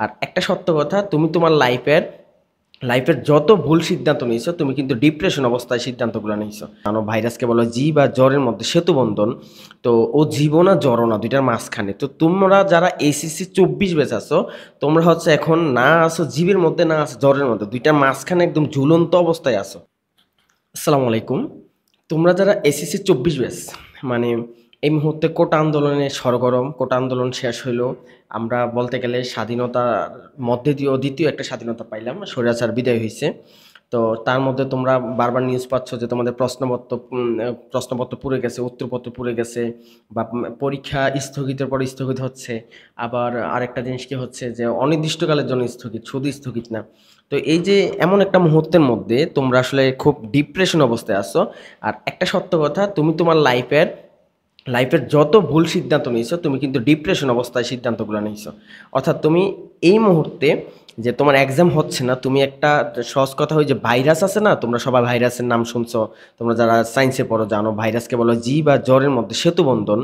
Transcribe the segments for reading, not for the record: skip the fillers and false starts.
আর একটা সত্য কথা, তুমি তোমার লাইফের যত ভুল সিদ্ধান্ত নিয়েছো, তুমি কিন্তু ডিপ্রেশন অবস্থায় সিদ্ধান্তগুলো নিয়েছো। জানো, ভাইরাসকে বলো জীব আর জ্বরের মধ্যে সেতু বন্ধন। তো ও জীবন আর জ্বরও না, দুইটার মাঝখানে। তো তোমরা যারা এসএসসি 24 ব্যাচ আছো, তোমরা হচ্ছে এখন না আছো জীবের মধ্যে, না আছো জ্বরের মধ্যে, দুইটার মাঝখানে একদম ঝুলন্ত অবস্থায় আছো। আসসালামু আলাইকুম। তোমরা যারা এসএসসি 24 ব্যাচ, মানে এই মুহূর্তে কোটা আন্দোলনে সরগরম, কোটা আন্দোলন শেষ হইলো। আমরা বলতে গেলে স্বাধীনতার মধ্যে দিয়েও দ্বিতীয় একটা স্বাধীনতা পাইলাম, স্বৈরাচার বিদায় হয়েছে। তো তার মধ্যে তোমরা বারবার নিউজ পাচ্ছ যে তোমাদের প্রশ্নপত্র পুড়ে গেছে, উত্তরপত্র পুড়ে গেছে, বা পরীক্ষা স্থগিতের পর স্থগিত হচ্ছে। আবার আরেকটা জিনিস কি হচ্ছে যে অনির্দিষ্টকালের জন্য স্থগিত, শুধু স্থগিত না। তো এই যে এমন একটা মুহূর্তের মধ্যে তোমরা আসলে খুব ডিপ্রেশন অবস্থায় আছো। আর একটা সত্য কথা, তুমি তোমার লাইফের যত ভুল সিদ্ধান্ত নিয়েছো, তুমি কিন্তু ডিপ্রেশন অবস্থায় সিদ্ধান্তগুলো নিয়েছো। অর্থাৎ তুমি এই মুহূর্তে যে তোমার এক্সাম হচ্ছে না, তুমি একটা সহজ কথা, ওই যে ভাইরাস আছে না, তোমরা সবাই ভাইরাসের নাম শুনছো। তোমরা যারা সায়েন্সে পড়ো জানো, ভাইরাসকে বলো জীব আর জ্বরের মধ্যে সেতু বন্ধন।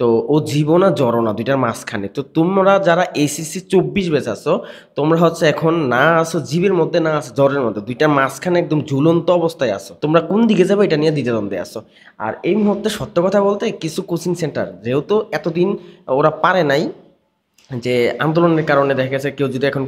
তো ও জীবন আর জ্বরও না, দুইটার মাঝখানে। তো তোমরা যারা এসএসসি 24 ব্যাচ আছো, তোমরা হচ্ছে এখন না আছো জীবের মধ্যে, না আছো জ্বরের মধ্যে, দুইটার মাঝখানে একদম ঝুলন্ত অবস্থায় আছো। তোমরা কোন দিকে যাবে এটা নিয়ে দ্বিধাদ্বন্দ্বে আছো। আর এই মুহূর্তে সত্য কথা বলতে, কিছু কোচিং সেন্টার যেহেতু এতদিন ওরা পারে নাই, যে আন্দোলনের কারণে দেখা গেছে কেউ যদি এখন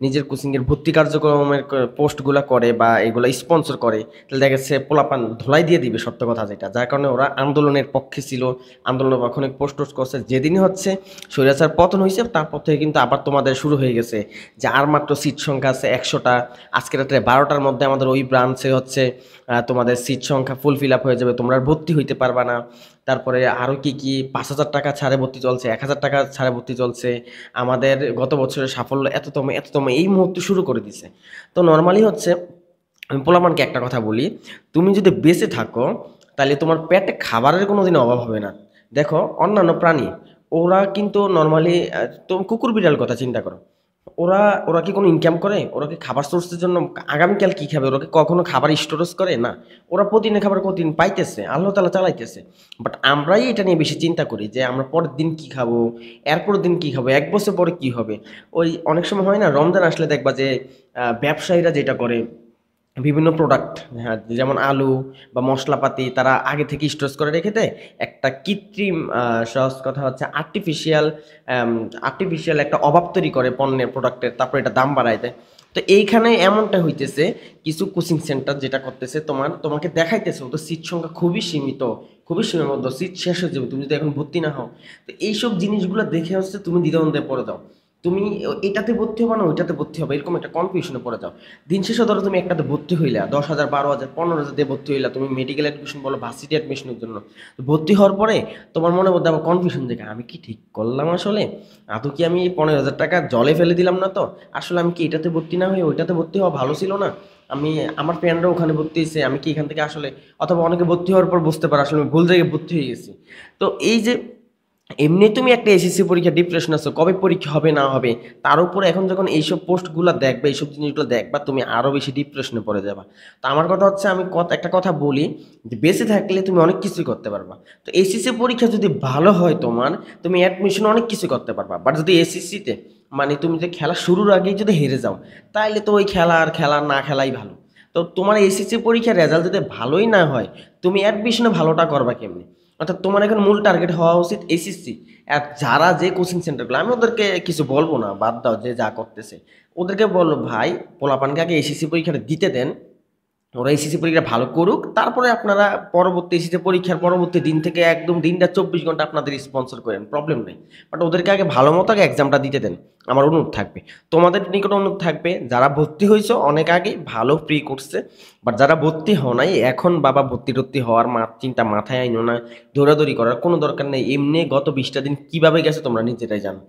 নিজের কোচিংয়ের ভর্তি কার্যক্রমের পোস্টগুলো করে বা এগুলো স্পন্সর করে, তাহলে দেখা গেছে পোলাপান ধোলাই দিয়ে দিবে, সত্য কথা যেটা। যার কারণে ওরা আন্দোলনের পক্ষে ছিল, আন্দোলনের পক্ষে অনেক পোস্ট টোস্ট করছে। যেদিনই হচ্ছে স্বৈরাচার পতন হয়েছে, তারপর থেকে কিন্তু আবার তোমাদের শুরু হয়ে গেছে যে আর মাত্র সিট সংখ্যা আছে 100টা। আজকে রাত্রে 12টার মধ্যে আমাদের ওই ব্রাঞ্চে হচ্ছে তোমাদের সিট সংখ্যা ফুল ফিল আপ হয়ে যাবে, তোমরা আর ভর্তি হইতে পারবা না। তারপরে আরও কি কি 5,000 টাকা ছাড়ে ভর্তি চলছে, 1,000 টাকা ছাড়ে ভর্তি চলছে। আমাদের গত বছরের সাফল্য এততম এততম এই মুহূর্তে শুরু করে দিছে। তো নর্মালি হচ্ছে, আমি পোলাপানকে একটা কথা বলি, তুমি যদি বেঁচে থাকো তাহলে তোমার পেটে খাবারের কোনো দিন অভাব হবে না। দেখো, অন্যান্য প্রাণী ওরা কিন্তু নর্মালি, তুমি কুকুর বিড়াল কথা চিন্তা করো, ওরা ওরা কি কোনো ইনকাম করে? ওরা কি খাবার সোর্সের জন্য আগামীকাল কি খাবে, ওরা কি কখনো খাবার স্টোরেজ করে? না। ওরা প্রতিদিনের খাবার প্রতিদিন পাইতেছে, আল্লাহ তালা চালাইতেছে। বাট আমরাই এটা নিয়ে বেশি চিন্তা করি যে আমরা পরের দিন কি খাবো, এরপরের দিন কি খাবো, 1 বছর পরে কি হবে। ওই অনেক সময় হয় না, রমজান আসলে দেখবা যে ব্যবসায়ীরা যেটা করে, বিভিন্ন প্রোডাক্ট, হ্যাঁ, যেমন আলু বা মশলাপাতি তারা আগে থেকে স্টোরেজ করে রেখে দেয়। একটা কৃত্রিম, সহজ কথা হচ্ছে আর্টিফিশিয়াল একটা অভাব তৈরি করে পণ্যের, প্রোডাক্টের, তারপর এটা দাম বাড়ায় দেয়। তো এইখানে এমনটা হইতেছে, কিছু কোচিং সেন্টার যেটা করতেছে, তোমাকে দেখাইতেছে ওদের সিট সংখ্যা খুবই সীমিত, খুবই সীমাবদ্ধ, সিট শেষ হয়ে যাবে তুমি যদি এখন ভর্তি না হও। তো এইসব জিনিসগুলো দেখে হচ্ছে তুমি দ্বিধাদ্বন্দ্বে পড়ে যাও। তুমি এটাতে ভর্তি হবে না ওইটাতে ভর্তি হবে, এরকম একটা কনফিউশনে পড়ে যাও। দিন শেষে ধরো তুমি একটাতে ভর্তি হইলা, 10,000, 12,000, 15,000 দিয়ে ভর্তি হইলা, তুমি মেডিকেল অ্যাডমিশন বলো, ভার্সিটি অ্যাডমিশনের জন্য। তো ভর্তি হওয়ার পরে তোমার মনের মধ্যে আবার কনফিউশন, যে আমি কি ঠিক করলাম আসলে, আদৌ কি আমি এই 15,000 টাকা জলে ফেলে দিলাম না তো? আসলে আমি কি এটাতে ভর্তি না হয়ে ওইটাতে ভর্তি হওয়া ভালো ছিল না? আমি, আমার ফ্রেন্ডরা ওখানে ভর্তি হয়েছে, আমি কি এখান থেকে আসলে, অথবা অনেকে ভর্তি হওয়ার পর বুঝতে পারে আসলে আমি ভুল জায়গায় ভর্তি হয়ে গেছি। তো এই যে এমনি তুমি একটা এসএসসি পরীক্ষা ডিপ্রেশন আছো, কবে পরীক্ষা হবে না হবে, তার উপরে এখন যখন এইসব পোস্টগুলো দেখবে, এইসব জিনিসগুলো দেখবা, তুমি আরো বেশি ডিপ্রেশনে পড়ে যাবা। তো আমার কথা হচ্ছে, আমি একটা কথা বলি, যে বেঁচে থাকলে তুমি অনেক কিছুই করতে পারবা। তো এসএসসি পরীক্ষা যদি ভালো হয় তোমার, তুমি অ্যাডমিশন অনেক কিছু করতে পারবা। বাট যদি এসএসসিতে, মানে তুমি যে খেলা শুরুর আগেই যদি হেরে যাও, তাইলে তো ওই খেলা না খেলাই ভালো। তো তোমার এসএসসি পরীক্ষার রেজাল্ট যদি ভালোই না হয়, তুমি অ্যাডমিশনে ভালোটা করবা কেমনি? অর্থাৎ তোমার এখন মূল টার্গেট হওয়া উচিত এসএসসি। আর যারা যে কোচিং সেন্টারগুলো, আমি ওদেরকে কিছু বলবো না, বাদ দাও, যে যা করতেছে। ওদেরকে বলো, ভাই, পোলাপানকে আগে এসএসসি পরীক্ষাটা দিতে দেন, ওরা এসএসসি পরীক্ষা ভালো করুক, তারপরে আপনারা পরবর্তী এসএসসি পরীক্ষার পরবর্তী দিন থেকে একদম দিনটা 24 ঘন্টা আপনাদের স্পন্সর করেন, প্রবলেম নেই। বাট ওদেরকে আগে ভালো মতো আগে এক্সামটা দিতে দেন, আমার অনুরোধ থাকবে। তোমাদের নিকট অনুরোধ থাকবে, যারা ভর্তি হয়েছে অনেক আগে, ভালো ফ্রি করছে। বাট যারা ভর্তি হও নাই এখন, বাবা ভর্তি টর্তি হওয়ার চিন্তা মাথায় আইনো না, দৌড়াদৌড়ি করার কোনো দরকার নেই। এমনি গত 20টা দিন কিভাবে গেছে তোমরা নিজেরাই জানো।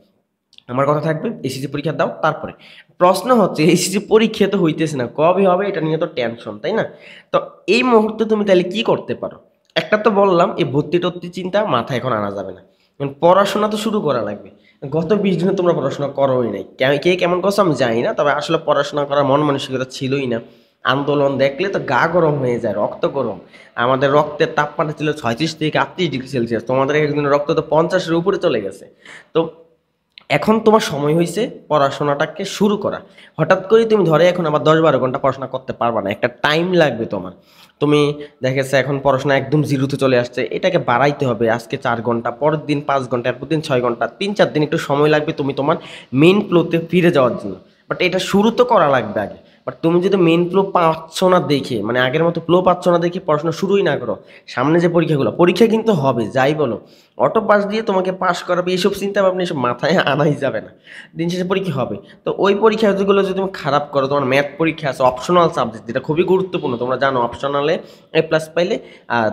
আমার কথা থাকবে, এসএসসি পরীক্ষা দাও। তারপরে প্রশ্ন হচ্ছে, এসএসসি পরীক্ষা তো হইতেছে না, কবে হবে এটা নিয়ে তো টেনশন, তাই না? তো এই মুহূর্তে তুমি তাহলে কি করতে পারো? একটা তো বললাম, এই ভর্তি টর্তি চিন্তা মাথায় এখন আনা যাবে না, কারণ পড়াশোনা তো শুরু করা লাগবে। গত 20 দিনে তোমরা পড়াশোনা করোই নাই, কে কেমন করছো আমি জানি না, তবে আসলে পড়াশোনা করার মন মানসিকতা ছিলই না। আন্দোলন দেখলে তো গা গরম হয়ে যায়, রক্ত গরম। আমাদের রক্তের তাপমাত্রা ছিল 36 থেকে 38 ডিগ্রি সেলসিয়াস, তোমাদের একদিনের রক্ত তো 50-এর উপরে চলে গেছে। তো এখন তোমার সময় হয়েছে পড়াশোনাটাকে শুরু করা। হঠাৎ করে তুমি ধরে এখন আবার 10-12 ঘন্টা পড়াশোনা করতে পারবা না, একটা টাইম লাগবে তোমার। তুমি দেখেছো এখন পড়াশোনা একদম জিরোতে চলে আসছে, এটাকে বাড়াইতে হবে। আজকে 4 ঘন্টা, পরের দিন 5 ঘন্টা, এরপর দিন 6 ঘন্টা, 3-4 দিন একটু সময় লাগবে তুমি তোমার মেইন ফ্লোতে ফিরে যাওয়ার জন্য। বাট এটা শুরু তো করা লাগবে আগে। বাট তুমি যদি মেইন ফ্লো পাচ্ছ না দেখে, মানে আগের মতো ফ্লো পাচ্ছ না দেখে পড়াশোনা শুরুই না করো, সামনে যে পরীক্ষাগুলো, পরীক্ষা কিন্তু হবে যাই বলো, অটো পাস দিয়ে তোমাকে পাস করাবে এইসব চিন্তা ভাবনা এসব মাথায় আনাই যাবে না। দিন শেষে পরীক্ষা হবে, তো ওই পরীক্ষাগুলো যদি তুমি খারাপ করো, তোমার ম্যাথ পরীক্ষা আছে অপশনাল সাবজেক্ট, যেটা খুবই গুরুত্বপূর্ণ, তোমরা জানো অপশনালে A+ পাইলে আহ,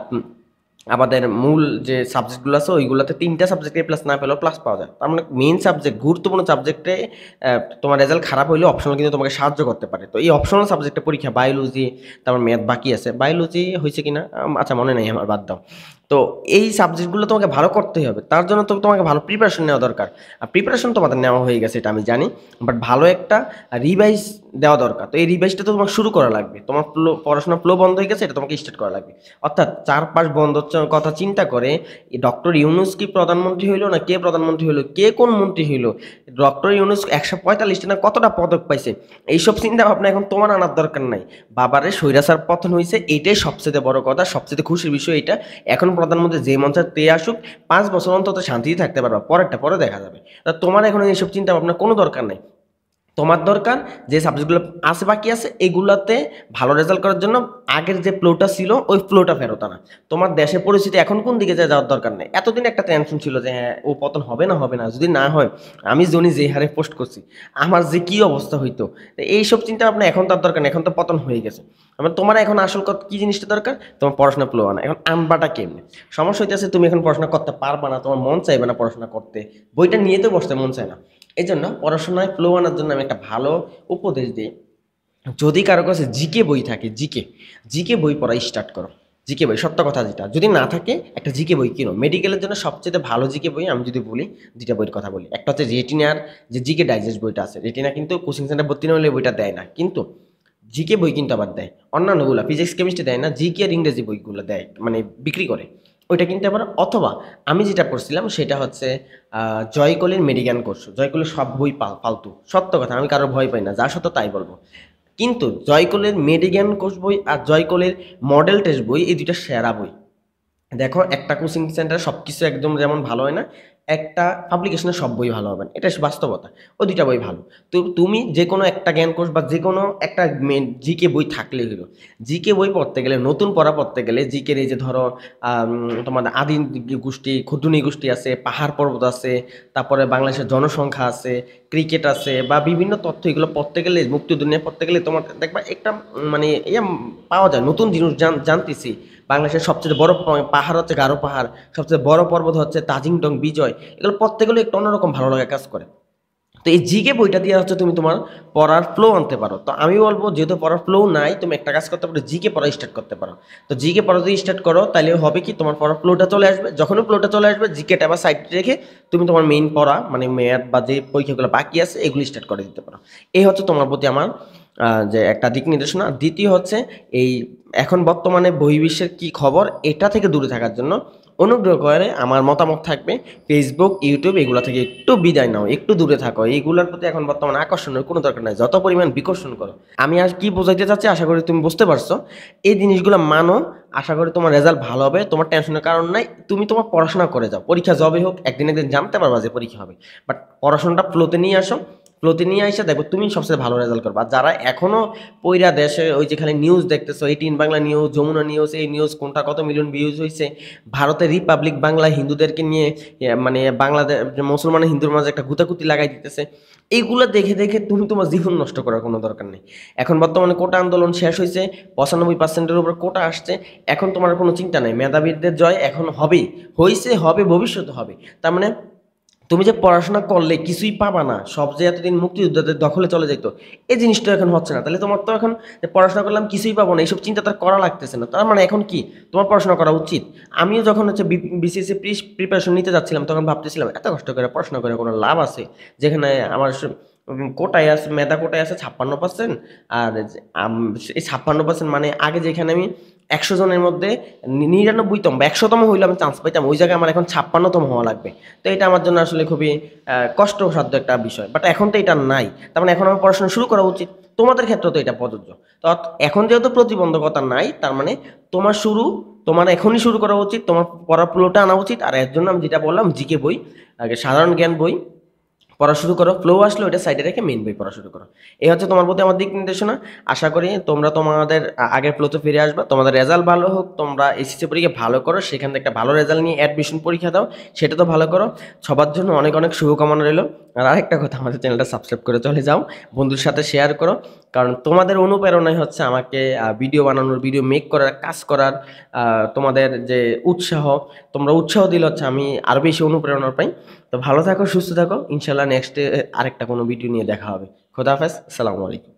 আমাদের মূল যে সাবজেক্টগুলো আছে ওইগুলোতে 3টা সাবজেক্টে প্লাস না পেলেও প্লাস পাওয়া যায়। তার মানে মেইন সাবজেক্ট, গুরুত্বপূর্ণ সাবজেক্টে তোমার রেজাল্ট খারাপ হইলে অপশনাল কিন্তু তোমাকে সাহায্য করতে পারে। তো এই অপশনাল সাবজেক্টে পরীক্ষা, বায়োলজি, তারপর ম্যাথ বাকি আছে, বায়োলজি হয়েছে কিনা আচ্ছা মনে নাই আমার, বাদ দাও। তো এই সাবজেক্টগুলো তোমাকে ভালো করতেই হবে, তার জন্য তো তোমাকে ভালো প্রিপারেশন নেওয়া দরকার। আর প্রিপারেশন তোমাদের নেওয়া হয়ে গেছে এটা আমি জানি, বাট ভালো একটা রিভাইজ দেওয়া দরকার। তো এই রিভাইজটা তো তোমাকে শুরু করা লাগবে, তোমার পড়াশোনা ফ্লো বন্ধ হয়ে গেছে, এটা তোমাকে স্টার্ট করা লাগবে। অর্থাৎ 4-5 বন্ধ কথা চিন্তা করে ডক্টর ইউনুস কি প্রধানমন্ত্রী হইলো না কে প্রধানমন্ত্রী হইলো, কে কোন মন্ত্রী হইলো, ডক্টর ইউনুস 145টা না কতটা পদক পাইছে, এইসব চিন্তা ভাবনা এখন তোমার আনার দরকার নাই। বাবারে স্বৈরাচার পতন হয়েছে, এটাই সবচেয়ে বড় কথা, সবচেয়ে খুশির বিষয় এটা। এখন প্রধানমন্ত্রী যে মঞ্চে তে আসুক, 5 বছর অন্তত শান্তিতে থাকতে পারবা, পরেরটা পরে দেখা যাবে। তা তোমার এখন এইসব চিন্তা ভাবনা কোনো দরকার নাই। তোমার দরকার যে সাবজেক্টগুলো আছে বাকি আছে এগুলাতে ভালো রেজাল্ট করার জন্য আগের যে ফ্লোটা ছিল ওই ফ্লোটা ফেরত আনা। তোমার দেশের পরিস্থিতি এখন কোন দিকে যাওয়ার দরকার নেই। এতদিন একটা টেনশন ছিল যে হ্যাঁ ও পতন হবে না হবে না, যদি না হয় আমি জনি যে হারে পোস্ট করছি আমার যে কি অবস্থা হইতো। তো এইসব চিন্তা ভাবনা এখন তার দরকার নেই, এখন তো পতন হয়ে গেছে। মানে তোমার এখন আসল কি জিনিসটা দরকার, তোমার পড়াশোনা ফ্লো আনা। এখন আনবাটা কেমনে, সমস্যা হইতেছে তুমি এখন পড়াশোনা করতে পারবা না, তোমার মন চাইবে না পড়াশোনা করতে, বইটা নিয়ে তো বসতে মন চায় না। এই জন্য পড়াশোনায় ফ্লো আনার জন্য আমি একটা ভালো উপদেশ দিই, যদি কারো কাছে জিকে বই থাকে, জিকে জিকে বই পড়া স্টার্ট করো। জিকে বই, সত্য কথা যেটা, যদি না থাকে একটা জিকে বই কিনো। মেডিকেলের জন্য সবচেয়ে ভালো জিকে বই আমি যদি বলি, দুইটা বইয়ের কথা বলি। একটা হচ্ছে রেটিনার যে জিকে ডাইজেস্ট বইটা আছে, রেটিনা কিন্তু কোচিং সেন্টার ভর্তি না হলে বইটা দেয় না, কিন্তু জিকে বই কিন্তু আবার দেয়। অন্যান্যগুলো ফিজিক্স কেমিস্ট্রি দেয় না, জিকে আর ইংরেজি বইগুলো দেয়, মানে বিক্রি করে, ওইটা কিনতে পারো। অথবা আমি যেটা পড়ছিলাম সেটা হচ্ছে জয়কলির মেডিকেল কোর্স। জয়কলির সব বই ফালতু, সত্য কথা, আমি কারো ভয় পাই না, যা সত্য তাই বলবো। কিন্তু জয়কলের মেডিকেল কোর্স বই আর জয়কলের মডেল টেস্ট বই, এই দুইটা সেরা বই। দেখো একটা কোচিং সেন্টার সব কিছু একদম যেমন ভালো হয় না, একটা পাবলিকেশনের সব বই ভালো হবে না, এটা বাস্তবতা। ওই দুইটা বই ভালো। তো তুমি যে কোনো একটা জ্ঞান কোর্স বা যে কোনো একটা জিকে বই থাকলে হলো। জিকে বই পড়তে গেলে, নতুন পড়া পড়তে গেলে, জিকের এই যে ধরো তোমার আদিম গোষ্ঠী, ক্ষুদ্রনী গোষ্ঠী আছে, পাহাড় পর্বত আছে, তারপরে বাংলাদেশের জনসংখ্যা আছে, ক্রিকেট আছে, বা বিভিন্ন তথ্য, এগুলো পড়তে গেলে, মুক্তি দুনিয়া পড়তে গেলে তোমার দেখবা একটা মানে ইয়ে পাওয়া যায়, নতুন জিনিস জানতেছি। বাংলাদেশের সবচেয়ে বড় পাহাড় হচ্ছে গারো পাহাড়, সবচেয়ে বড় পর্বত হচ্ছে তাজিংডং বিজয়, এগুলো পড়তে গেলে একটু অন্যরকম ভালো লাগা কাজ করে। তো এই জিকে বইটা দিয়ে হচ্ছে তুমি তোমার পড়ার ফ্লো আনতে পারো। তো আমি বলবো যেহেতু পড়ার ফ্লো নাই, তুমি একটা কাজ করতে পারো, জিকে পড়া স্টার্ট করতে পারো। তো জিকে পড়া যদি স্টার্ট করো তাহলে হবে কি, তোমার পড়ার ফ্লোটা চলে আসবে। যখনই ফ্লোটা চলে আসবে, জিকেটা আবার সাইড রেখে তুমি তোমার মেইন পড়া মানে ম্যাথ বা যে পরীক্ষাগুলো বাকি আছে এগুলি স্টার্ট করে দিতে পারো। এই হচ্ছে তোমার প্রতি আমার যে একটা দিক নির্দেশনা। দ্বিতীয় হচ্ছে এই এখন বর্তমানে বহির্বিশ্বের কি খবর এটা থেকে দূরে থাকার জন্য অনুগ্রহ করে আমার মতামত থাকবে, ফেসবুক ইউটিউব এগুলো থেকে একটু বিদায় নাও, একটু দূরে থাকো। এইগুলোর প্রতি এখন বর্তমানে আকর্ষণের কোনো দরকার নাই, যত পরিমাণ বিকর্ষণ করো। আমি আর কি বোঝাইতে চাচ্ছি আশা করি তুমি বুঝতে পারছো। এই জিনিসগুলো মানো, আশা করি তোমার রেজাল্ট ভালো হবে, তোমার টেনশনের কারণ নাই। তুমি তোমার পড়াশোনা করে যাও, পরীক্ষা যবে হোক একদিন একদিন জানতে পারবা যে পরীক্ষা হবে, বাট পড়াশোনাটা ফ্লোতে নিয়ে আসো। ফ্লোতে নিয়ে এসে দেখো তুমি সবচেয়ে ভালো রেজাল্ট করবা। আর যারা এখনো পইরা দেশে ওই যে খালি নিউজ দেখতেছো, 18 বাংলা নিউজ, যমুনা নিউজ, এই নিউজ কোনটা কত মিলিয়ন ভিউজ হয়েছে, ভারতের রিপাবলিক বাংলা হিন্দুদেরকে নিয়ে মানে বাংলাদেশ মুসলমান হিন্দুর মাঝে একটা গুতাগুতি লাগাই দিতেছে, এইগুলো দেখে দেখে তুমি তোমার জীবন নষ্ট করার কোনো দরকার নেই। এখন বর্তমানে কোটা আন্দোলন শেষ হয়েছে, 95%-এর উপর কোটা আসছে, এখন তোমার কোনো চিন্তা নাই, মেধাবীদের জয় এখন হবেই, হয়েছে, হবে, ভবিষ্যতে হবে। তার মানে তুমি যে পড়াশোনা করলে কিছুই পাবা না, সব যে এতদিন মুক্তিযোদ্ধাদের দখলে চলে যেত, এই জিনিসটা এখন হচ্ছে না। তাহলে তোমার তো এখন যে পড়াশোনা করলাম কিছুই পাবো না, এইসব চিন্তা তার করা লাগতেছে না। তার মানে এখন কি তোমার পড়াশোনা করা উচিত। আমিও যখন হচ্ছে বিসিএসসি প্রিপারেশন নিতে যাচ্ছিলাম তখন ভাবতেছিলাম এত কষ্ট করে পড়াশোনা করে কোনো লাভ আছে, যেখানে আমার কোটায় আছে, মেধা কোটায় আছে 56%। আর এই 56% মানে আগে যেখানে আমি 100 জনের মধ্যে 99তম বা 100তম হইলে আমি চান্স পাইতাম, ওই জায়গায় আমার এখন 56তম হওয়া লাগবে। তো এটা আমার জন্য আসলে খুবই কষ্টসাধ্য একটা বিষয়। বাট এখন তো এটা নাই, তার মানে এখন আমার পড়াশোনা শুরু করা উচিত। তোমাদের ক্ষেত্রেও তো এটা প্রযোজ্য। তো এখন যেহেতু প্রতিবন্ধকতা নাই, তার মানে তোমার এখনই শুরু করা উচিত, তোমার পড়ার ফ্লোটা আনা উচিত। আর এর জন্য আমি যেটা বললাম, জিকে বই, আগে সাধারণ জ্ঞান বই পড়া শুরু করো, ফ্লো আসলে ওটা সাইডে রেখে মেইন বই পড়া শুরু করো। এই হচ্ছে তোমার প্রতি আমার দিক নির্দেশনা। আশা করি তোমরা তোমাদের আগের ফ্লোতে ফিরে আসবা। তোমাদের রেজাল্ট ভালো হোক, তোমরা এসএসসি পরীক্ষা ভালো করো, সেখান থেকে একটা ভালো রেজাল্ট নিয়ে অ্যাডমিশন পরীক্ষা দাও, সেটা তো ভালো করো। সবার জন্য অনেক অনেক শুভকামনা রইল। আর আরেকটা কথা, আমাদের চ্যানেলটা সাবস্ক্রাইব করে চলে যাও, বন্ধুর সাথে শেয়ার করো, কারণ তোমাদের অনুপ্রেরণাই হচ্ছে আমাকে ভিডিও বানানোর, ভিডিও মেক করার, কাজ করার তোমাদের যে উৎসাহ, তোমরা উৎসাহ দিলে হচ্ছে আমি আরও বেশি অনুপ্রেরণা পাই। তো ভালো থাকো, সুস্থ থাকো, ইনশাল্লাহ নেক্সটে আরেকটা কোনো ভিডিও নিয়ে দেখা হবে। খোদা হাফেজ, আসসালামু আলাইকুম।